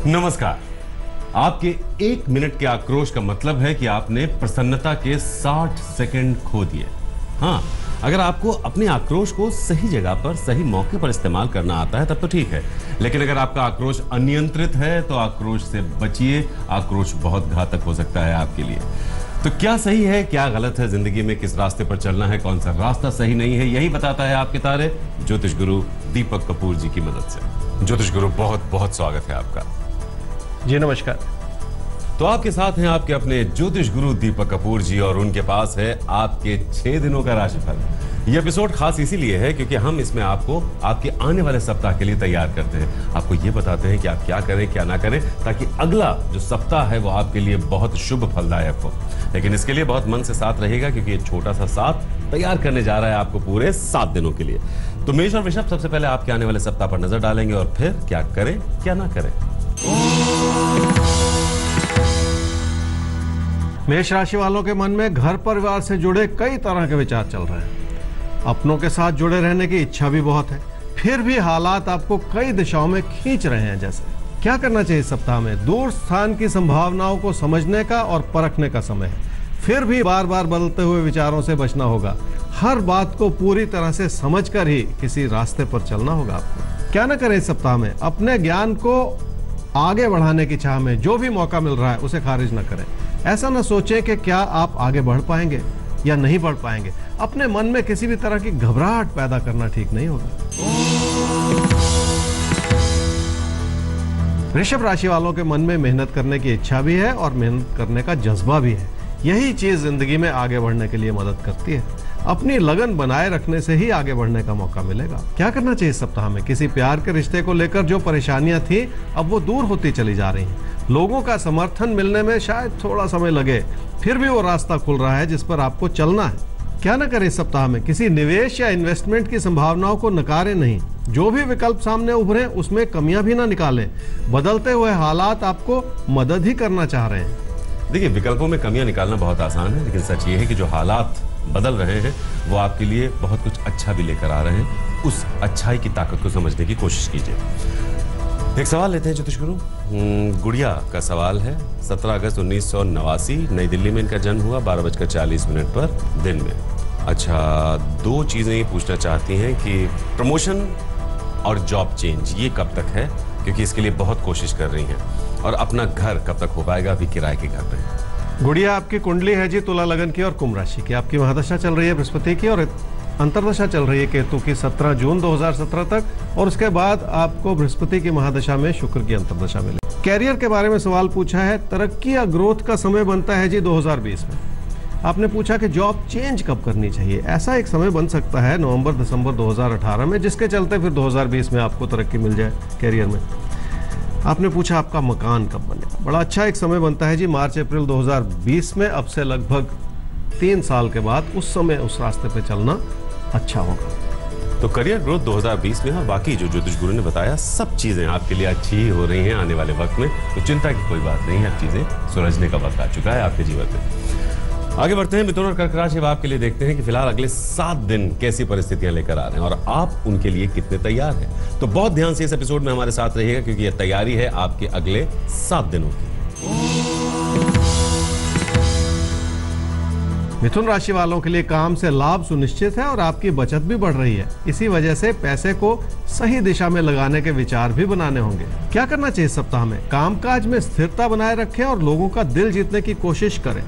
नमस्कार। आपके 1 मिनट के आक्रोश का मतलब है कि आपने प्रसन्नता के 60 सेकंड खो दिए। हाँ, अगर आपको अपने आक्रोश को सही जगह पर सही मौके पर इस्तेमाल करना आता है तब तो ठीक है, लेकिन अगर आपका आक्रोश अनियंत्रित है तो आक्रोश से बचिए। आक्रोश बहुत घातक हो सकता है आपके लिए। तो क्या सही है, क्या गलत है जिंदगी में, किस रास्ते पर चलना है, कौन सा रास्ता सही नहीं है, यही बताता है आपके तारे ज्योतिष गुरु दीपक कपूर जी की मदद से। ज्योतिष गुरु, बहुत बहुत स्वागत है आपका। जी नमस्कार। तो आपके साथ हैं आपके अपने ज्योतिष गुरु दीपक कपूर जी और उनके पास है आपके 6 दिनों का राशिफल। यह एपिसोड खास इसीलिए है क्योंकि हम इसमें आपको आपके आने वाले सप्ताह के लिए तैयार करते हैं। आपको ये बताते हैं कि आप क्या करें क्या ना करें ताकि अगला जो सप्ताह है वो आपके लिए बहुत शुभ फलदायक हो। लेकिन इसके लिए बहुत मन से साथ रहेगा क्योंकि ये छोटा सा साथ तैयार करने जा रहा है आपको पूरे 7 दिनों के लिए। तो मेष और वृषभ सबसे पहले आपके आने वाले सप्ताह पर नजर डालेंगे और फिर क्या करें क्या ना करें। मेष राशि वालों के मन में घर परिवार से जुड़े कई तरह के विचार चल रहे हैं। अपनों के साथ जुड़े रहने की इच्छा भी बहुत है, फिर भी हालात आपको कई दिशाओं में खींच रहे हैं। जैसे क्या करना चाहिए इस सप्ताह में? दूर स्थान की संभावनाओं को समझने का और परखने का समय है। फिर भी बार बार बदलते हुए विचारों से बचना होगा। हर बात को पूरी तरह से समझकर ही किसी रास्ते पर चलना होगा आपको। क्या ना करें इस सप्ताह में? अपने ज्ञान को आगे बढ़ाने की चाह में जो भी मौका मिल रहा है उसे खारिज न करें। ऐसा न सोचें कि क्या आप आगे बढ़ पाएंगे या नहीं बढ़ पाएंगे। अपने मन में किसी भी तरह की घबराहट पैदा करना ठीक नहीं होगा। वृषभ राशि वालों के मन में मेहनत करने की इच्छा भी है और मेहनत करने का जज्बा भी है। यही चीज जिंदगी में आगे बढ़ने के लिए मदद करती है। अपनी लगन बनाए रखने से ही आगे बढ़ने का मौका मिलेगा। क्या करना चाहिए इस सप्ताह में? किसी प्यार के रिश्ते को लेकर जो परेशानियां थी अब वो दूर होती चली जा रही हैं। लोगों का समर्थन मिलने में शायद थोड़ा समय लगे, फिर भी वो रास्ता खुल रहा है जिस पर आपको चलना है। क्या ना करें इस सप्ताह में? किसी निवेश या इन्वेस्टमेंट की संभावनाओं को नकारे नहीं। जो भी विकल्प सामने उभरे उसमें कमियां भी ना निकालें। बदलते हुए हालात आपको मदद ही करना चाह रहे हैं। देखिए, विकल्पों में कमियां निकालना बहुत आसान है, लेकिन सच ये है कि जो हालात बदल रहे हैं वो आपके लिए बहुत कुछ अच्छा भी लेकर आ रहे हैं। उस अच्छाई की ताकत को समझने की कोशिश कीजिए। एक सवाल लेते हैं ज्योतिष गुरु। गुड़िया का सवाल है। 17 अगस्त 1989 नई दिल्ली में इनका जन्म हुआ, 12:40 पर दिन में। अच्छा, 2 चीजें ये पूछना चाहती हैं कि प्रमोशन और जॉब चेंज ये कब तक है, क्योंकि इसके लिए बहुत कोशिश कर रही हैं, और अपना घर कब तक हो पाएगा, अभी किराए के घर पे। गुड़िया, आपकी कुंडली है जी तुला लगन की और कुंभ राशि की। आपकी महादशा चल रही है बृहस्पति की और अंतरदशा चल रही है केतु की 17 जून 2017 तक, और उसके बाद आपको बृहस्पति की महादशा में शुक्र की अंतरदशा मिले। कैरियर के बारे में सवाल पूछा है। तरक्की या ग्रोथ का समय बनता है जी 2020 में। आपने पूछा कि जॉब चेंज कब करनी चाहिए। ऐसा एक समय बन सकता है नवंबर-दिसंबर 2018 में, जिसके चलते फिर 2020 में आपको तरक्की मिल जाए कैरियर में। आपने पूछा आपका मकान कब बनेगा। बड़ा अच्छा एक समय बनता है जी मार्च-अप्रैल 2020 में। अब से लगभग 3 साल के बाद उस समय उस रास्ते पे चलना अच्छा होगा। तो करियर ग्रोथ 2020 में, और बाकी जो ज्योतिष गुरु ने बताया सब चीजें आपके लिए अच्छी ही हो रही हैं आने वाले वक्त में। तो चिंता की कोई बात नहीं है, अब चीजें सुलझने का वक्त आ चुका है आपके जीवन में। आगे बढ़ते हैं। मिथुन और कर्क राशि आपके लिए देखते हैं कि फिलहाल अगले 7 दिन कैसी परिस्थितियां लेकर आ रहे हैं और आप उनके लिए कितने तैयार हैं। तो बहुत ध्यान से इस एपिसोड में हमारे साथ रहिएगा क्योंकि यह तैयारी है आपके अगले 7 दिनों की। मिथुन राशि वालों के लिए काम से लाभ सुनिश्चित है और आपकी बचत भी बढ़ रही है। इसी वजह से पैसे को सही दिशा में लगाने के विचार भी बनाने होंगे। क्या करना चाहिए इस सप्ताह में? कामकाज में स्थिरता बनाए रखें और लोगों का दिल जीतने की कोशिश करें।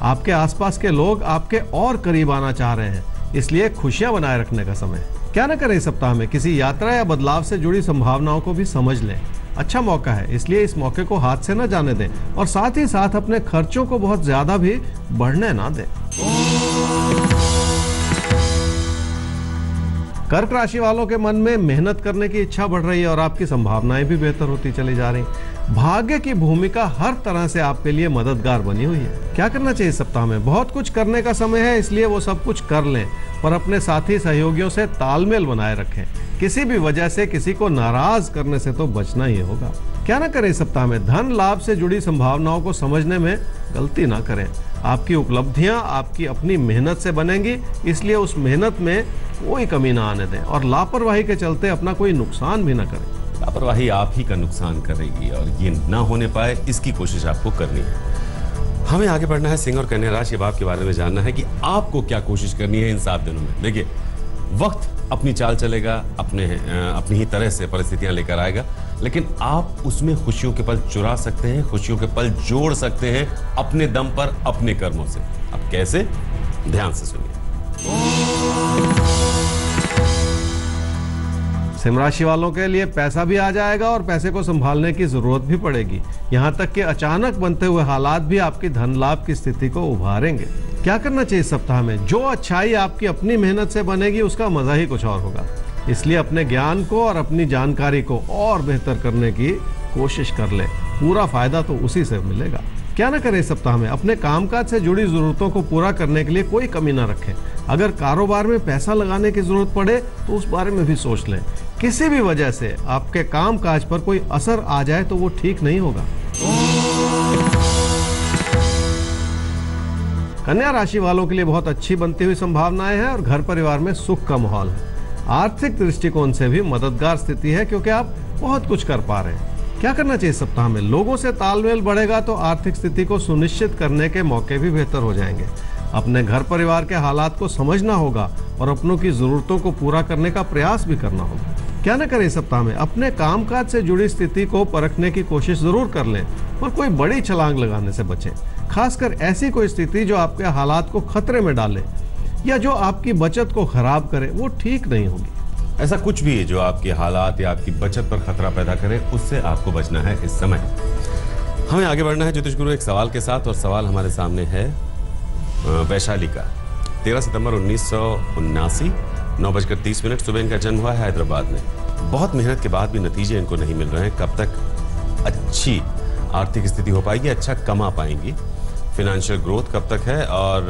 आपके आसपास के लोग आपके और करीब आना चाह रहे हैं, इसलिए खुशियां बनाए रखने का समय है। क्या न करें इस सप्ताह में? किसी यात्रा या बदलाव से जुड़ी संभावनाओं को भी समझ लें। अच्छा मौका है, इसलिए इस मौके को हाथ से न जाने दें और साथ ही साथ अपने खर्चों को बहुत ज्यादा भी बढ़ने ना दें। कर्क राशि वालों के मन में मेहनत करने की इच्छा बढ़ रही है और आपकी संभावनाएं भी बेहतर होती चली जा रही। भाग्य की भूमिका हर तरह से आपके लिए मददगार बनी हुई है। क्या करना चाहिए इस सप्ताह में? बहुत कुछ करने का समय है, इसलिए वो सब कुछ कर लें, पर अपने साथी सहयोगियों से तालमेल बनाए रखें। किसी भी वजह से किसी को नाराज करने से तो बचना ही होगा। क्या ना करें इस सप्ताह में? धन लाभ से जुड़ी संभावनाओं को समझने में गलती ना करें। आपकी उपलब्धियां आपकी अपनी मेहनत से बनेंगी, इसलिए उस मेहनत में कोई कमी ना आने दें और लापरवाही के चलते अपना कोई नुकसान भी ना करें। लापरवाही आप ही का नुकसान करेगी और ये ना होने पाए इसकी कोशिश आपको करनी है। हमें आगे बढ़ना है। सिंह और कन्या राशि, अब आपके बारे में जानना है कि आपको क्या कोशिश करनी है इन 7 दिनों में। देखिए, वक्त अपनी चाल चलेगा, अपनी ही तरह से परिस्थितियां लेकर आएगा, लेकिन आप उसमें खुशियों के पल चुरा सकते हैं, खुशियों के पल जोड़ सकते हैं अपने दम पर, अपने कर्मों से। अब कैसे? ध्यान से सुनिए। सिंह राशि वालों के लिए पैसा भी आ जाएगा और पैसे को संभालने की जरूरत भी पड़ेगी। यहाँ तक कि अचानक बनते हुए हालात भी आपकी धन लाभ की स्थिति को उभारेंगे। क्या करना चाहिए इस सप्ताह में? जो अच्छाई आपकी अपनी मेहनत से बनेगी उसका मजा ही कुछ और होगा। इसलिए अपने ज्ञान को और अपनी जानकारी को और बेहतर करने की कोशिश कर ले। पूरा फायदा तो उसी से मिलेगा। क्या ना करें इस सप्ताह में? अपने कामकाज से जुड़ी जरूरतों को पूरा करने के लिए कोई कमी ना रखें। अगर कारोबार में पैसा लगाने की जरूरत पड़े तो उस बारे में भी सोच लें। किसी भी वजह से आपके कामकाज पर कोई असर आ जाए तो वो ठीक नहीं होगा। कन्या राशि वालों के लिए बहुत अच्छी बनती हुई संभावनाएं हैं और घर परिवार में सुख का माहौल है। आर्थिक दृष्टिकोण से भी मददगार स्थिति है क्योंकि आप बहुत कुछ कर पा रहे हैं। क्या करना चाहिए इस सप्ताह में? लोगों से तालमेल बढ़ेगा तो आर्थिक स्थिति को सुनिश्चित करने के मौके भी बेहतर हो जाएंगे। अपने घर परिवार के हालात को समझना होगा और अपनों की जरूरतों को पूरा करने का प्रयास भी करना होगा। क्या न करें इस सप्ताह में? अपने कामकाज से जुड़ी स्थिति को परखने की कोशिश जरूर कर लें, पर कोई बड़ी छलांग लगाने से बचें। खासकर ऐसी कोई स्थिति जो आपके हालात को खतरे में डाले या जो आपकी बचत को खराब करे, वो ठीक नहीं होगी। ऐसा कुछ भी जो आपके हालात या आपकी बचत पर खतरा पैदा करे, उससे आपको बचना है इस समय। हमें आगे बढ़ना है ज्योतिष गुरु एक सवाल के साथ, और सवाल हमारे सामने है वैशाली का। 13 सितंबर 1979, 9:30 सुबह इनका जन्म हुआ है हैदराबाद में। बहुत मेहनत के बाद भी नतीजे इनको नहीं मिल रहे हैं। कब तक अच्छी आर्थिक स्थिति हो पाएगी, अच्छा कमा पाएंगी, फाइनेंशियल ग्रोथ कब तक है, और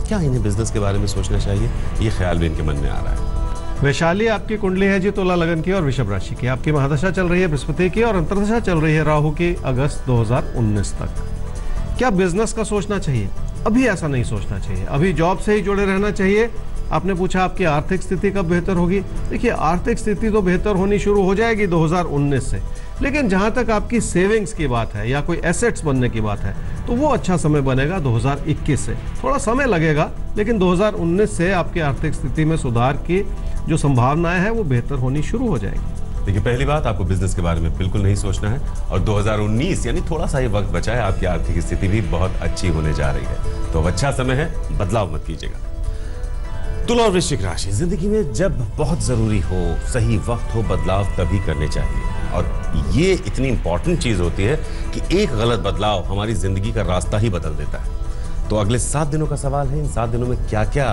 क्या इन्हें बिजनेस के बारे में सोचना चाहिए, ये ख्याल भी इनके मन में आ रहा है। वैशाली, आपकी कुंडली है जी तुला लगन की और वृषभ राशि की। आपकी महादशा चल रही है बृहस्पति की और अंतर्दशा चल रही है राहु की अगस्त 2019 तक। क्या बिजनेस का सोचना चाहिए? अभी ऐसा नहीं सोचना चाहिए। अभी जॉब से ही जुड़े रहना चाहिए। आपने पूछा आपकी आर्थिक स्थिति कब बेहतर होगी? देखिए, आर्थिक स्थिति तो बेहतर होनी शुरू हो जाएगी 2019 से, लेकिन जहां तक आपकी सेविंग्स की बात है या कोई एसेट्स बनने की बात है तो वो अच्छा समय बनेगा 2021 से। थोड़ा समय लगेगा, लेकिन 2019 से आपकी आर्थिक स्थिति में सुधार की जो संभावनाएं हैं वो बेहतर होनी शुरू हो जाएगी। देखिए, पहली बात, आपको बिजनेस के बारे में बिल्कुल नहीं सोचना है, और 2019 यानी थोड़ा सा ही वक्त बचा है, आपकी आर्थिक स्थिति भी बहुत अच्छी होने जा रही है, तो अच्छा समय है, बदलाव मत कीजिएगा। तुला और वृश्चिक राशि, जिंदगी में जब बहुत जरूरी हो, सही वक्त हो, बदलाव तभी करने चाहिए, और ये इतनी इंपॉर्टेंट चीज होती है कि एक गलत बदलाव हमारी जिंदगी का रास्ता ही बदल देता है। तो अगले 7 दिनों का सवाल है, इन 7 दिनों में क्या क्या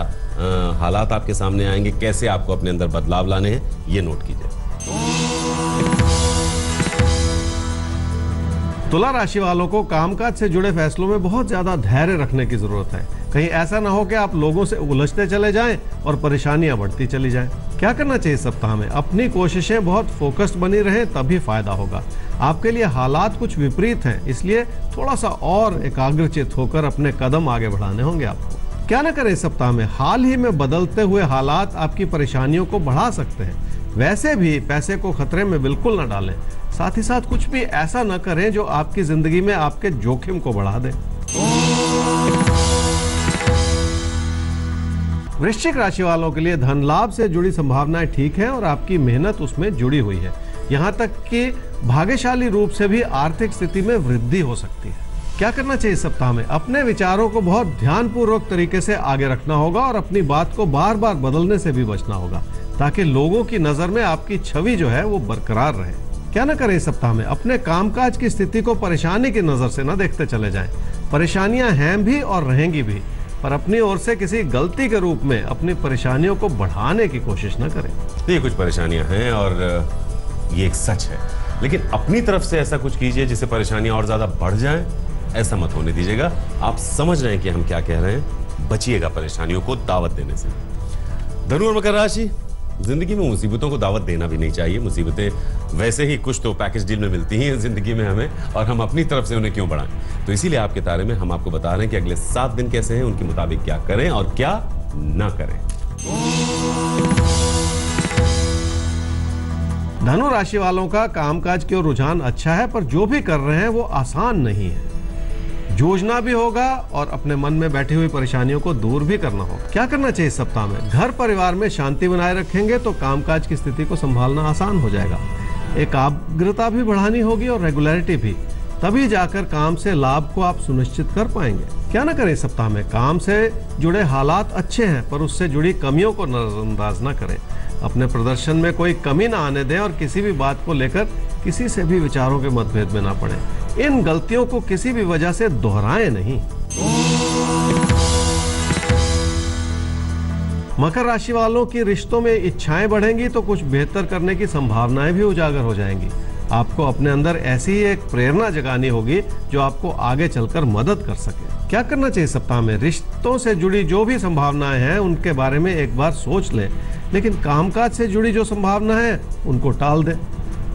हालात आपके सामने आएंगे, कैसे आपको अपने अंदर बदलाव लाने हैं, ये नोट कीजिए। तुला राशि वालों को कामकाज से जुड़े फैसलों में बहुत ज्यादा धैर्य रखने की जरूरत है। कहीं ऐसा ना हो कि आप लोगों से उलझते चले जाएं और परेशानियां बढ़ती चली जाएं। क्या करना चाहिए इस सप्ताह में? अपनी कोशिशें बहुत फोकस्ड बनी रहें, तभी फायदा होगा। आपके लिए हालात कुछ विपरीत हैं, इसलिए थोड़ा सा और एकाग्रचित होकर अपने कदम आगे बढ़ाने होंगे आपको। क्या ना करें इस सप्ताह में? हाल ही में बदलते हुए हालात आपकी परेशानियों को बढ़ा सकते हैं। वैसे भी पैसे को खतरे में बिल्कुल न डालें। साथ ही साथ कुछ भी ऐसा न करें जो आपकी जिंदगी में आपके जोखिम को बढ़ा दे। वृश्चिक राशि वालों के लिए धन लाभ से जुड़ी संभावनाएं ठीक है और आपकी मेहनत उसमें जुड़ी हुई है। यहाँ तक कि भाग्यशाली रूप से भी आर्थिक स्थिति में वृद्धि हो सकती है। क्या करना चाहिए इस सप्ताह में? अपने विचारों को बहुत ध्यानपूर्वक तरीके से आगे रखना होगा और अपनी बात को बार बार बदलने से भी बचना होगा, ताकि लोगों की नजर में आपकी छवि जो है वो बरकरार रहे। क्या न करें इस सप्ताह में? अपने कामकाज की स्थिति को परेशानी की नजर से न देखते चले जाएं। परेशानियां हैं भी और रहेंगी भी, पर अपनी ओर से किसी गलती के रूप में अपनी परेशानियों को बढ़ाने की कोशिश न करें। ये कुछ परेशानियां हैं और ये एक सच है, लेकिन अपनी तरफ से ऐसा कुछ कीजिए जिससे परेशानियां और ज्यादा बढ़ जाएं। ऐसा मत होने दीजिएगा। आप समझ रहे हैं कि हम क्या कह रहे हैं। बचिएगा परेशानियों को दावत देने से। धनु और मकर राशि, जिंदगी में मुसीबतों को दावत देना भी नहीं चाहिए। मुसीबतें वैसे ही कुछ तो पैकेज डील में मिलती हैं जिंदगी में हमें, और हम अपनी तरफ से उन्हें क्यों बढ़ाएं। तो इसीलिए आपके तारे में हम आपको बता रहे हैं कि अगले 7 दिन कैसे हैं, उनके मुताबिक क्या करें और क्या ना करें। धनु राशि वालों का कामकाज की ओर रुझान अच्छा है, पर जो भी कर रहे हैं वो आसान नहीं है। जूझना भी होगा और अपने मन में बैठी हुई परेशानियों को दूर भी करना होगा। क्या करना चाहिए इस सप्ताह में? घर परिवार में शांति बनाए रखेंगे तो कामकाज की स्थिति को संभालना आसान हो जाएगा। एकाग्रता भी बढ़ानी होगी और रेगुलरिटी भी, तभी जाकर काम से लाभ को आप सुनिश्चित कर पाएंगे। क्या ना करें इस सप्ताह में? काम से जुड़े हालात अच्छे हैं, पर उससे जुड़ी कमियों को नजरअंदाज ना करें। अपने प्रदर्शन में कोई कमी ना आने दें और किसी भी बात को लेकर किसी से भी विचारों के मतभेद में ना पड़े। इन गलतियों को किसी भी वजह से दोहराएं नहीं। मकर राशि वालों की रिश्तों में इच्छाएं बढ़ेंगी तो कुछ बेहतर करने की संभावनाएं भी उजागर हो जाएंगी। आपको अपने अंदर ऐसी ही एक प्रेरणा जगानी होगी जो आपको आगे चलकर मदद कर सके। क्या करना चाहिए सप्ताह में? रिश्तों से जुड़ी जो भी संभावनाएं हैं उनके बारे में एक बार सोच लें, लेकिन कामकाज से जुड़ी जो संभावना है उनको टाल दें।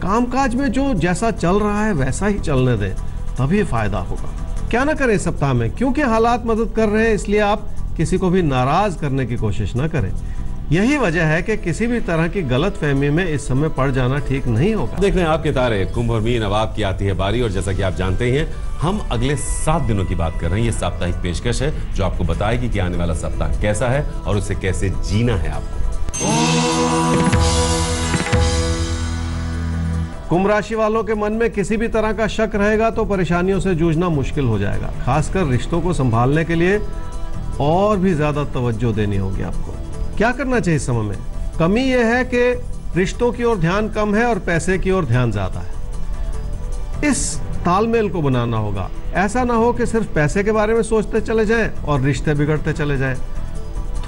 कामकाज में जो जैसा चल रहा है वैसा ही चलने दें, तभी फायदा होगा। क्या ना करें सप्ताह में? क्योंकि हालात मदद कर रहे हैं इसलिए आप किसी को भी नाराज करने की कोशिश ना करें। यही वजह है कि किसी भी तरह की गलतफहमी में इस समय पड़ जाना ठीक नहीं होगा। देख रहे हैं आपके तारे, कुंभ और मीन, अब आपकी आती है बारी। और जैसा कि आप जानते हैं, हम अगले 7 दिनों की बात कर रहे हैं। ये साप्ताहिक पेशकश है जो आपको बताएगी कि आने वाला सप्ताह कैसा है और उसे कैसे जीना है आपको। कुंभ राशि वालों के मन में किसी भी तरह का शक रहेगा तो परेशानियों से जूझना मुश्किल हो जाएगा। खासकर रिश्तों को संभालने के लिए और भी ज्यादा तवज्जो देनी होगी आपको। क्या करना चाहिए इस समय में? कमी यह है कि रिश्तों की ओर ध्यान कम है और पैसे की ओर ध्यान ज्यादा है। इस तालमेल को बनाना होगा। ऐसा ना हो कि सिर्फ पैसे के बारे में सोचते चले जाएं और रिश्ते बिगड़ते चले जाएं।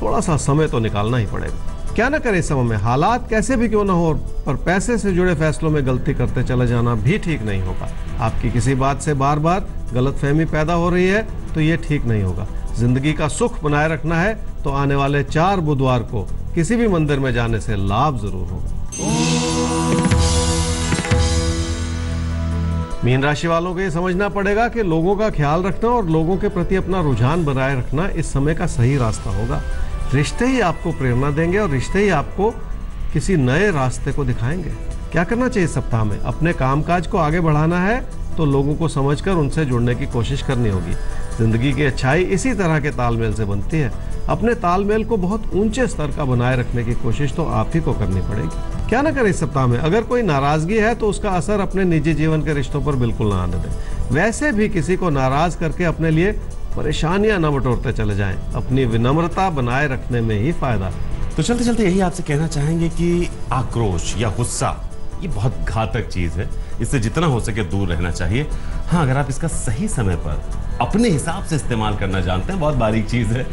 थोड़ा सा समय तो निकालना ही पड़ेगा। क्या ना करें इस समय में? हालात कैसे भी क्यों ना हो, पर पैसे से जुड़े फैसलों में गलती करते चले जाना भी ठीक नहीं होगा। आपकी किसी बात से बार बार गलतफहमी पैदा हो रही है तो ये ठीक नहीं होगा। जिंदगी का सुख बनाए रखना है तो आने वाले 4 बुधवार को किसी भी मंदिर में जाने से लाभ जरूर होगा। मीन राशि वालों को ये समझना पड़ेगा कि लोगों का ख्याल रखना और लोगों के प्रति अपना रुझान बनाए रखना इस समय का सही रास्ता होगा। रिश्ते ही आपको प्रेरणा देंगे और रिश्ते ही आपको किसी नए रास्ते को दिखाएंगे। क्या करना चाहिए सप्ताह में? अपने कामकाज को आगे बढ़ाना है तो लोगों को समझकर उनसे जुड़ने की कोशिश करनी होगी। जिंदगी की अच्छाई इसी तरह के तालमेल से बनती है। अपने तालमेल को बहुत ऊंचे स्तर का बनाए रखने की कोशिश तो आप ही को करनी पड़ेगी। क्या ना करें इस सप्ताह में? अगर कोई नाराजगी है तो उसका असर अपने निजी जीवन के रिश्तों पर बिल्कुल ना आने दें। वैसे भी किसी को नाराज करके अपने लिए परेशानियां न बटोरते चले जाएं। अपनी विनम्रता बनाए रखने में ही फायदा है। तो चलते चलते यही आपसे कहना चाहेंगे कि आक्रोश या गुस्सा ये बहुत घातक चीज है। इससे जितना हो सके दूर रहना चाहिए। हाँ, अगर आप इसका सही समय पर अपने हिसाब से इस्तेमाल करना जानते हैं, बहुत बारीक चीज है,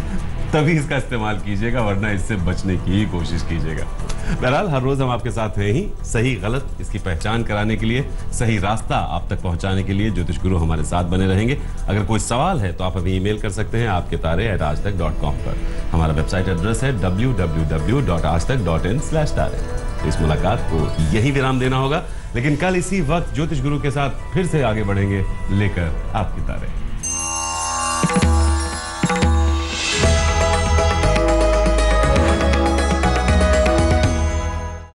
तभी इसका इस्तेमाल कीजिएगा, वरना इससे बचने की ही कोशिश कीजिएगा। बहरहाल हर रोज हम आपके साथ हैं ही, सही गलत इसकी पहचान कराने के लिए, सही रास्ता आप तक पहुंचाने के लिए ज्योतिष गुरु हमारे साथ बने रहेंगे। अगर कोई सवाल है तो आप अभी ईमेल कर सकते हैं आपके तारे@aajtak.com पर। हमारा वेबसाइट एड्रेस है www.aajtak.in/तारे। इस मुलाकात को यही विराम देना होगा, लेकिन कल इसी वक्त ज्योतिष गुरु के साथ फिर से आगे बढ़ेंगे लेकर आपके तारे।